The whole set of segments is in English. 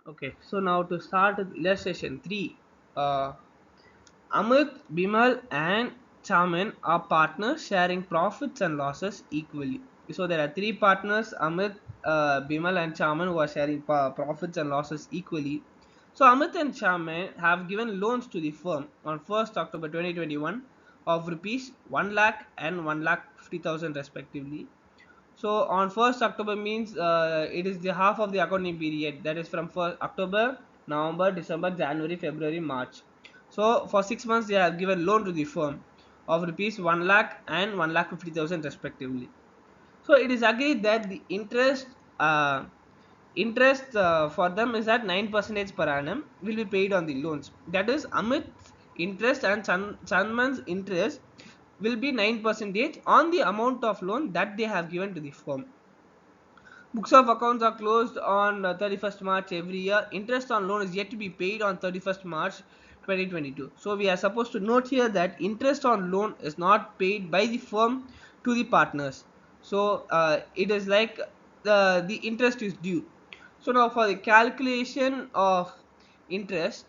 Okay, so now to start with illustration 3, Amit, Bimal, and Chaman are partners sharing profits and losses equally. So there are three partners, Amit, Bimal, and Chaman, who are sharing profits and losses equally. So Amit and Chaman have given loans to the firm on 1st October 2021 of rupees 1 lakh and 1 lakh 50,000 respectively. So on 1st October means it is the half of the accounting period, that is from 1st October, November, December, January, February, March. So for 6 months they have given loan to the firm of rupees 1 lakh and 1 lakh 50,000 respectively. So it is agreed that the interest for them is at 9% per annum will be paid on the loans. That is, Amit's interest and Chanman's interest will be 9% on the amount of loan that they have given to the firm. Books of accounts are closed on 31st March every year. Interest on loan is yet to be paid on 31st March 2022. So we are supposed to note here that interest on loan is not paid by the firm to the partners. So it is like the interest is due. So now for the calculation of interest,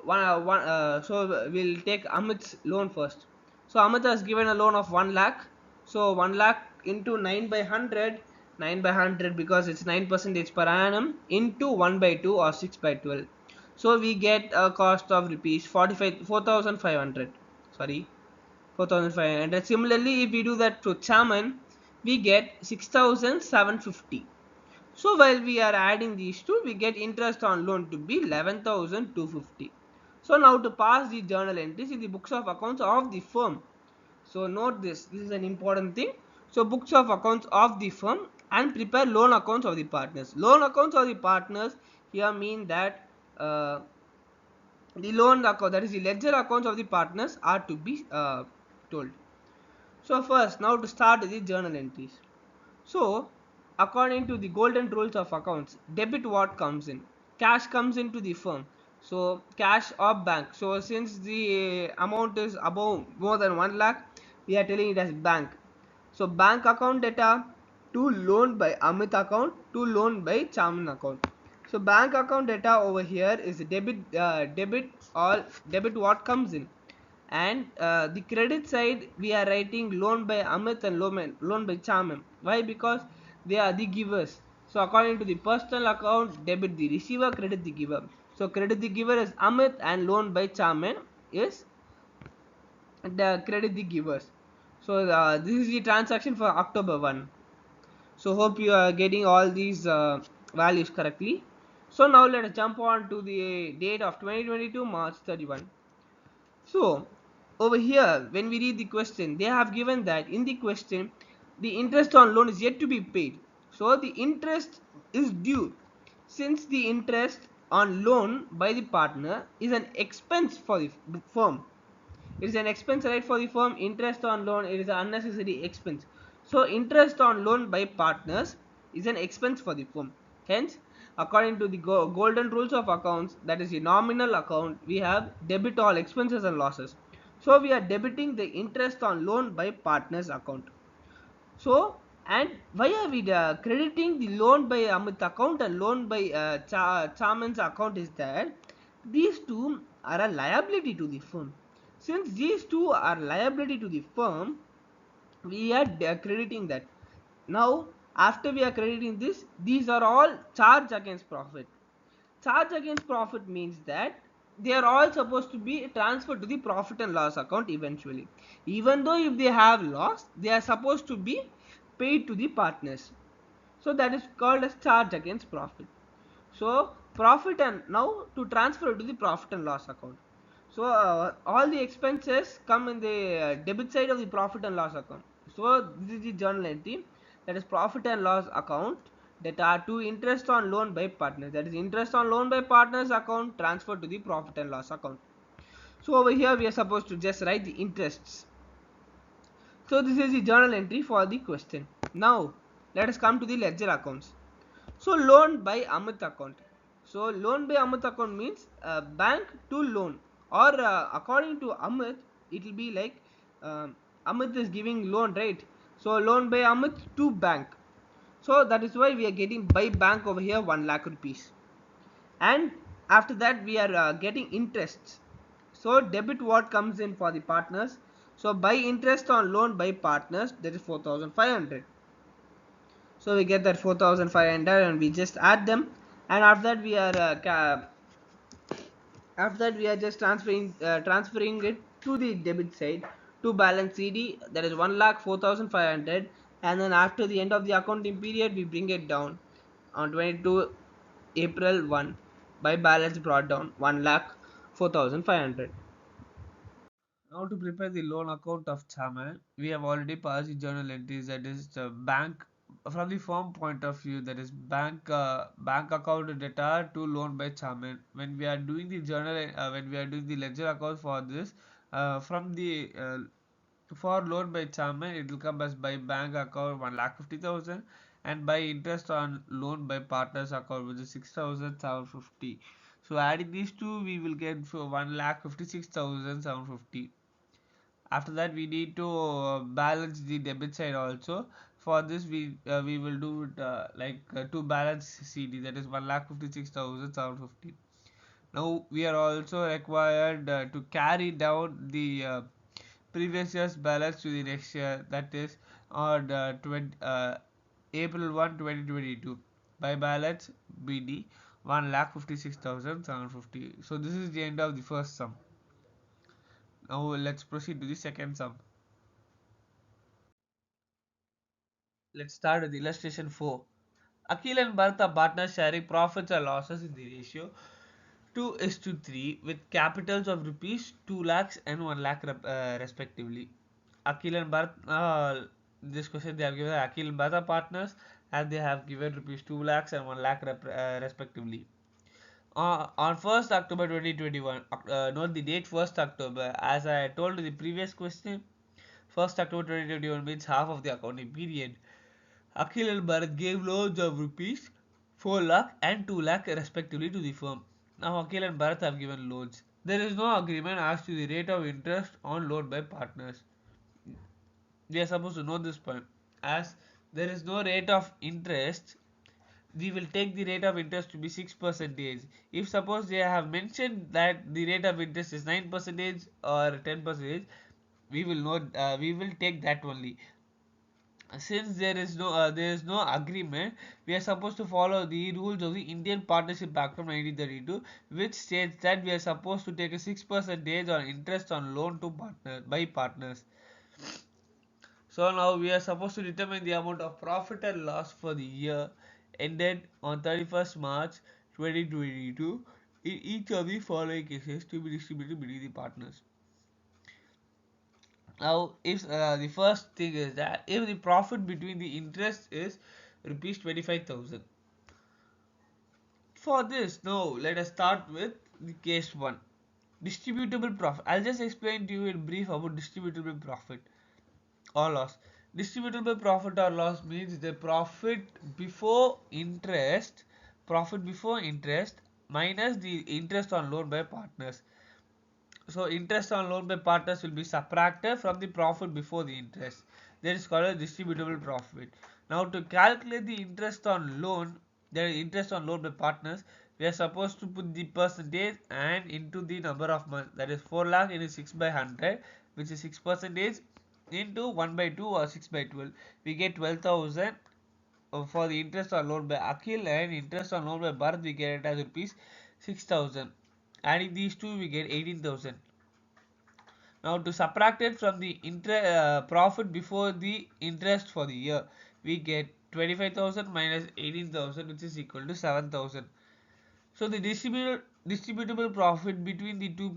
so we'll take Amit's loan first. So Amit has given a loan of 1 lakh. So 1 lakh into 9 by 100, 9 by 100 because it's 9% per annum into 1 by 2 or 6 by 12. So we get a cost of rupees 4,500. Sorry, 4,500. Similarly, if we do that to Chaman, we get 6,750. So while we are adding these two, we get interest on loan to be 11,250. So now to pass the journal entries in the books of accounts of the firm. So note this is an important thing. So books of accounts of the firm and prepare loan accounts of the partners. Loan accounts of the partners here mean that the loan account, that is the ledger accounts of the partners, are to be told. So first, now to start the journal entries. So, according to the golden rules of accounts, debit what comes in? Cash comes into the firm. So, cash or bank. So, since the amount is above more than 1 lakh, we are telling it as bank. So, bank account data to loan by Amit account to loan by Chaman account. So, bank account data over here is debit or debit what comes in, and the credit side we are writing loan by Amit and loan by Chaman. Why? Because they are the givers. So according to the personal account, debit the receiver, credit the giver. So credit the giver is Amit and loan by Chaman is the credit the givers. So this is the transaction for October 1. So hope you are getting all these values correctly. So now let us jump on to the date of 2022 March 31. So over here, when we read the question, they have given that in the question, the interest on loan is yet to be paid. So the interest is due. Since the interest on loan by the partner is an expense for the firm. It is an expense, right, for the firm. Interest on loan, it is an unnecessary expense. So interest on loan by partners is an expense for the firm. Hence, according to the golden rules of accounts, that is the nominal account, we have debit all expenses and losses. So we are debiting the interest on loan by partners account. So, and why are we crediting the loan by Amit account and loan by Chaman's account is that these two are a liability to the firm. Since these two are liability to the firm, we are crediting that. Now, after we are crediting this, these are all charge against profit. Charge against profit means that they are all supposed to be transferred to the profit and loss account eventually. Even though if they have lost, they are supposed to be paid to the partners. So that is called as charge against profit. So profit, and now to transfer to the profit and loss account. So all the expenses come in the debit side of the profit and loss account. So this is the journal entry, that is profit and loss account, that are to interest on loan by partners, that is interest on loan by partners account transferred to the profit and loss account. So over here we are supposed to just write the interests. So this is the journal entry for the question. Now let us come to the ledger accounts. So loan by Amit account. So loan by Amit account means bank to loan, or according to Amit, it will be like Amit is giving loan, right? So loan by Amit to bank. So that is why we are getting by bank over here 1 lakh rupees. and after that we are getting interests. So debit what comes in for the partners. So by interest on loan by partners, that is 4500. So we get that 4500 and we just add them, and after that we are just transferring it to the debit side to balance CD, that is 1,04,500, and then after the end of the accounting period we bring it down on 22 April 1 by balance brought down 1,04,500. Now to prepare the loan account of Chaman, we have already passed the journal entries, that is the bank from the firm point of view, that is bank account data to loan by Chaman. When we are doing the journal, when we are doing the ledger account for this, from the for loan by Chaman, it will come as by bank account 1,50,000, and by interest on loan by partners account, which is 6,750. So adding these two, we will get for 1,56,750. After that we need to balance the debit side also. For this we will do it to balance CD, that is 1,56,750. Now we are also required to carry down the previous year's balance to the next year, that is on April 1 2022 by balance BD 1,56,750. So this is the end of the first sum. Now let's proceed to the second sum. Let's start with illustration 4. Akhil and Bharat are partners sharing profits and losses in the ratio 2:3 with capitals of rupees 2 lakhs and 1 lakh respectively. Akhil and Bharat, this question they have given Akhil and Bharat are partners and they have given rupees 2 lakhs and 1 lakh respectively. On 1st October 2021, note the date 1st October. As I told in the previous question, 1st October 2021 means half of the accounting period. Akhil and Bharat gave loans of rupees 4 lakh and 2 lakh respectively to the firm. Now Akhil and Bharat have given loans. There is no agreement as to the rate of interest on loan by partners. We are supposed to know this point. As there is no rate of interest, we will take the rate of interest to be 6%. If suppose they have mentioned that the rate of interest is 9% or 10%, we will take that only. Since there is no agreement, we are supposed to follow the rules of the Indian Partnership Act of 1932, which states that we are supposed to take a 6% on interest on loan to partners. So now we are supposed to determine the amount of profit and loss for the year ended on 31st March 2022 in each of the following cases to be distributed between the partners. Now, if the first thing is that if the profit between the interest is rupees 25,000. For this, now let us start with the case 1. Distributable profit. I'll just explain to you in brief about distributable profit or loss. Distributable profit or loss means the profit before interest minus the interest on loan by partners. So interest on loan by partners will be subtracted from the profit before the interest. That is called a distributable profit. Now to calculate the interest on loan, that is interest on loan by partners, we are supposed to put the percentage and into the number of months. That is 4 lakh into 6 by 100, which is 6% into 1 by 2 or 6 by 12. We get 12,000 for the interest on loan by Akhil, and interest on loan by Bharat we get it as rupees 6,000. Adding these two we get 18,000. Now to subtract it from the profit before the interest for the year, we get 25,000 minus 18,000, which is equal to 7,000. So the distributable profit between the two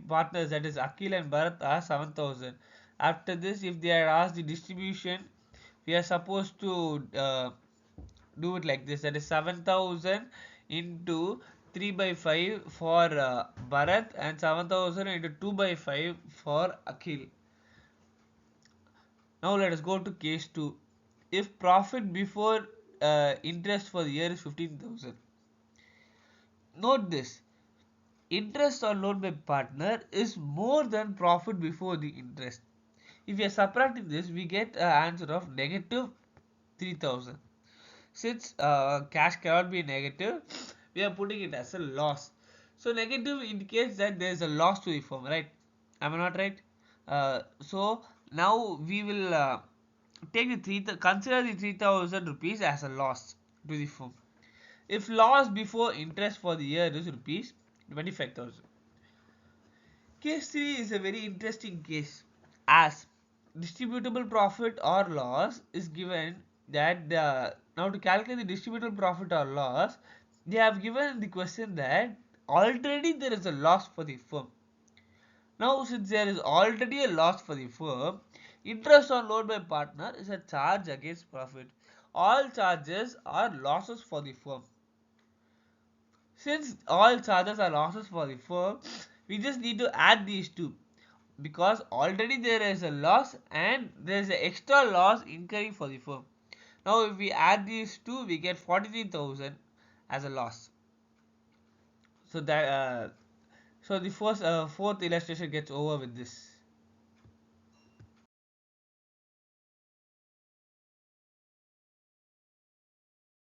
partners, that is Akhil and Bharat, are 7,000. After this, if they are asked the distribution, we are supposed to do it like this, that is 7,000 into 3 by 5 for Bharat and 7,000 into 2 by 5 for Akhil. Now let us go to case 2. If profit before interest for the year is 15,000. Note this, interest on loan by partner is more than profit before the interest. If we are subtracting this, we get an answer of negative 3,000. Since cash cannot be negative, we are putting it as a loss. So negative indicates that there is a loss to the firm, right? Am I not right? So now we will take the consider the 3,000 rupees as a loss to the firm. If loss before interest for the year is rupees 25,000. Case 3 is a very interesting case, as distributable profit or loss is given that now to calculate the distributable profit or loss, they have given the question that already there is a loss for the firm. Now since there is already a loss for the firm, interest on loan by partner is a charge against profit. All charges are losses for the firm. Since all charges are losses for the firm, we just need to add these two, because already there is a loss and there is an extra loss incurring for the firm. Now if we add these two, we get 43,000 as a loss. So that so the fourth illustration gets over with this.